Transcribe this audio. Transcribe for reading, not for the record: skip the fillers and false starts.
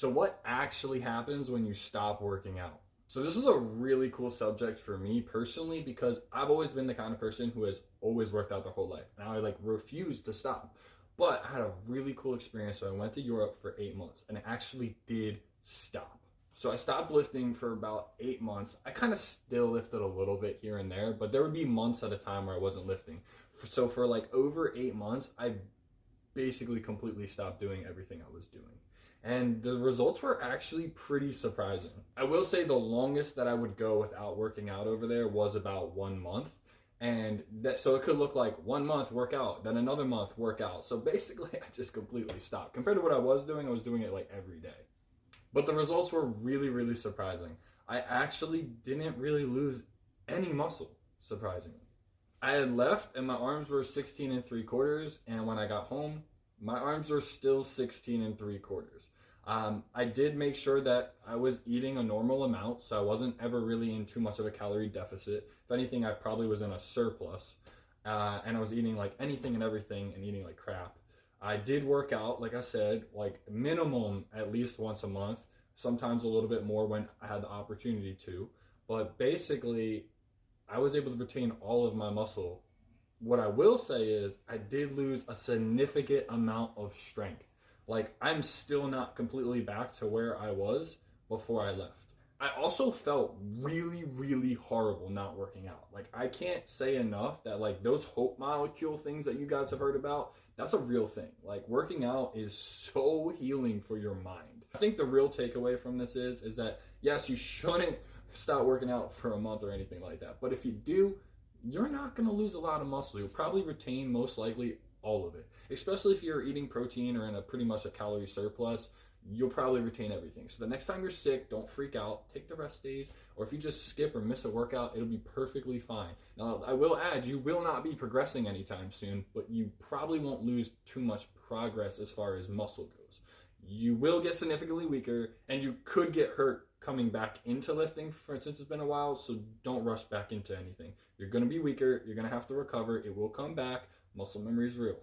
So, what actually happens when you stop working out? So, this is a really cool subject for me personally because I've always been the kind of person who has always worked out their whole life, and I like refuse to stop. But I had a really cool experience. So, I went to Europe for 8 months and I actually did stop. So, I stopped lifting for about 8 months. I kind of still lifted a little bit here and there, but there would be months at a time where I wasn't lifting. So, for like over 8 months, I basically completely stopped doing everything I was doing. And the results were actually pretty surprising. I will say the longest that I would go without working out over there was about 1 month. And that, so it could look like 1 month workout, then another month workout. So basically, I just completely stopped. Compared to what I was doing it like every day. But the results were really, really surprising. I actually didn't really lose any muscle, surprisingly. I had left and my arms were 16 and 3/4. And when I got home, my arms were still 16 and 3/4. I did make sure that I was eating a normal amount, so I wasn't ever really in too much of a calorie deficit. If anything, I probably was in a surplus. And I was eating like anything and everything and eating like crap. I did work out, like I said, like minimum at least once a month, sometimes a little bit more when I had the opportunity to. But basically, I was able to retain all of my muscle. What I will say is I did lose a significant amount of strength. Like I'm still not completely back to where I was before I left. I also felt really, really horrible not working out. Like I can't say enough that like those hope molecule things that you guys have heard about, that's a real thing. Like working out is so healing for your mind. I think the real takeaway from this is that yes, you shouldn't stop working out for a month or anything like that. But if you do, you're not going to lose a lot of muscle. You'll probably retain most likely all of it. Especially if you're eating protein or in a pretty much a calorie surplus, you'll probably retain everything. So the next time you're sick, don't freak out. Take the rest days, or if you just skip or miss a workout, it'll be perfectly fine. Now, I will add, you will not be progressing anytime soon, but you probably won't lose too much progress as far as muscle goes. You will get significantly weaker, and you could get hurt coming back into lifting, for instance, it's been a while, so don't rush back into anything. You're going to be weaker, you're going to have to recover, it will come back. Muscle memory is real.